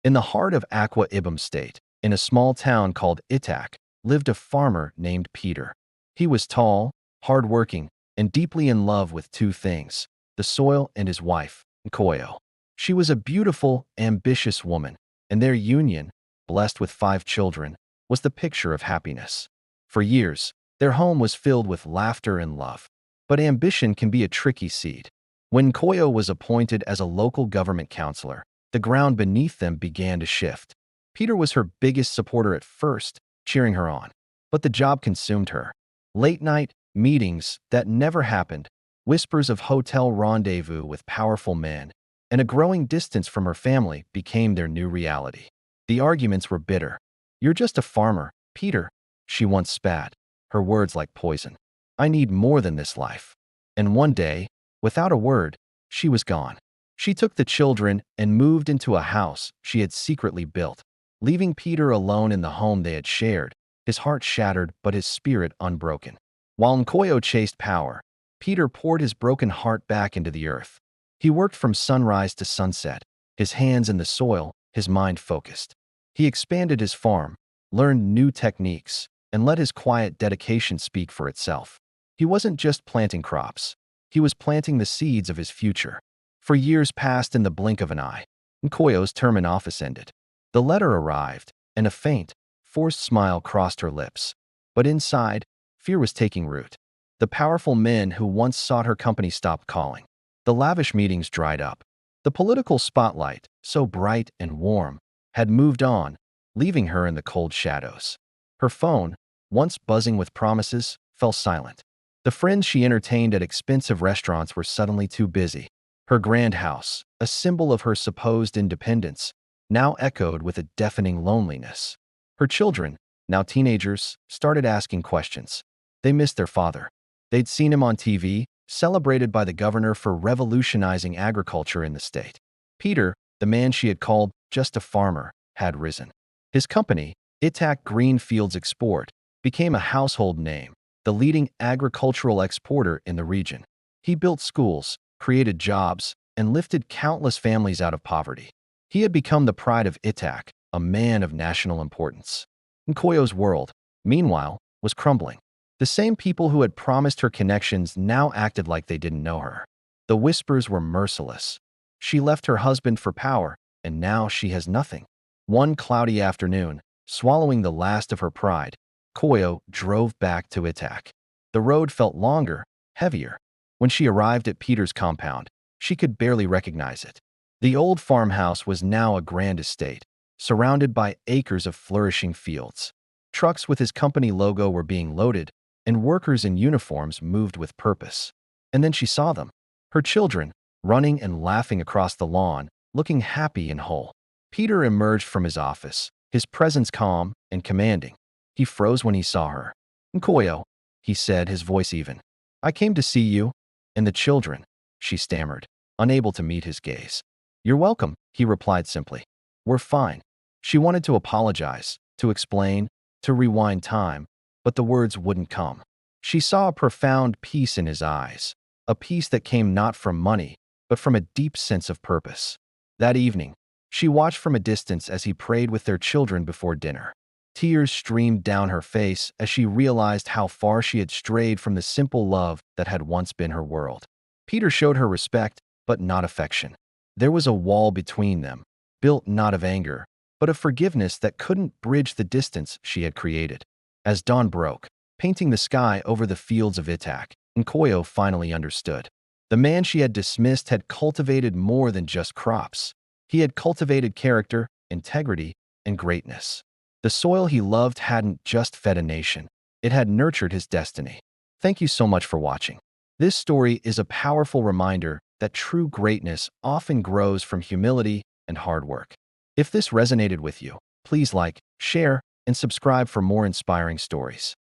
In the heart of Akwa Ibom State, in a small town called Itac, lived a farmer named Peter. He was tall, hardworking, and deeply in love with two things: the soil and his wife, Coyo. She was a beautiful, ambitious woman, and their union, blessed with 5 children, was the picture of happiness. For years, their home was filled with laughter and love. But ambition can be a tricky seed. When Coyo was appointed as a local government councillor, the ground beneath them began to shift. Peter was her biggest supporter at first, cheering her on. But the job consumed her. Late-night meetings that never happened, whispers of hotel rendezvous with powerful men, and a growing distance from her family became their new reality. The arguments were bitter. "You're just a farmer, Peter," she once spat, her words like poison. "I need more than this life." And one day, without a word, she was gone. She took the children and moved into a house she had secretly built, leaving Peter alone in the home they had shared, his heart shattered but his spirit unbroken. While Nkoyo chased power, Peter poured his broken heart back into the earth. He worked from sunrise to sunset, his hands in the soil, his mind focused. He expanded his farm, learned new techniques, and let his quiet dedication speak for itself. He wasn't just planting crops. He was planting the seeds of his future. For years passed in the blink of an eye. Nkoyo's term in office ended. The letter arrived, and a faint, forced smile crossed her lips. But inside, fear was taking root. The powerful men who once sought her company stopped calling. The lavish meetings dried up. The political spotlight, so bright and warm, had moved on, leaving her in the cold shadows. Her phone, once buzzing with promises, fell silent. The friends she entertained at expensive restaurants were suddenly too busy. Her grand house, a symbol of her supposed independence, now echoed with a deafening loneliness. Her children, now teenagers, started asking questions. They missed their father. They'd seen him on TV, celebrated by the governor for revolutionizing agriculture in the state. Peter, the man she had called just a farmer, had risen. His company, Itac Green Fields Export, became a household name, the leading agricultural exporter in the region. He built schools, created jobs, and lifted countless families out of poverty. He had become the pride of Itac, a man of national importance. Nkoyo's world, meanwhile, was crumbling. The same people who had promised her connections now acted like they didn't know her. The whispers were merciless. She left her husband for power, and now she has nothing. One cloudy afternoon, swallowing the last of her pride, Coyo drove back to Itac. The road felt longer, heavier. When she arrived at Peter's compound, she could barely recognize it. The old farmhouse was now a grand estate, surrounded by acres of flourishing fields. Trucks with his company logo were being loaded, and workers in uniforms moved with purpose. And then she saw them, her children, running and laughing across the lawn, looking happy and whole. Peter emerged from his office, his presence calm and commanding. He froze when he saw her. "Nkoyo," he said, his voice even. "I came to see you." "And the children," she stammered, unable to meet his gaze. "You're welcome," he replied simply. "We're fine." She wanted to apologize, to explain, to rewind time, but the words wouldn't come. She saw a profound peace in his eyes, a peace that came not from money, but from a deep sense of purpose. That evening, she watched from a distance as he prayed with their children before dinner. Tears streamed down her face as she realized how far she had strayed from the simple love that had once been her world. Peter showed her respect, but not affection. There was a wall between them, built not of anger, but of forgiveness that couldn't bridge the distance she had created. As dawn broke, painting the sky over the fields of Itac, Nkoyo finally understood. The man she had dismissed had cultivated more than just crops. He had cultivated character, integrity, and greatness. The soil he loved hadn't just fed a nation, it had nurtured his destiny. Thank you so much for watching. This story is a powerful reminder that true greatness often grows from humility and hard work. If this resonated with you, please like, share, and subscribe for more inspiring stories.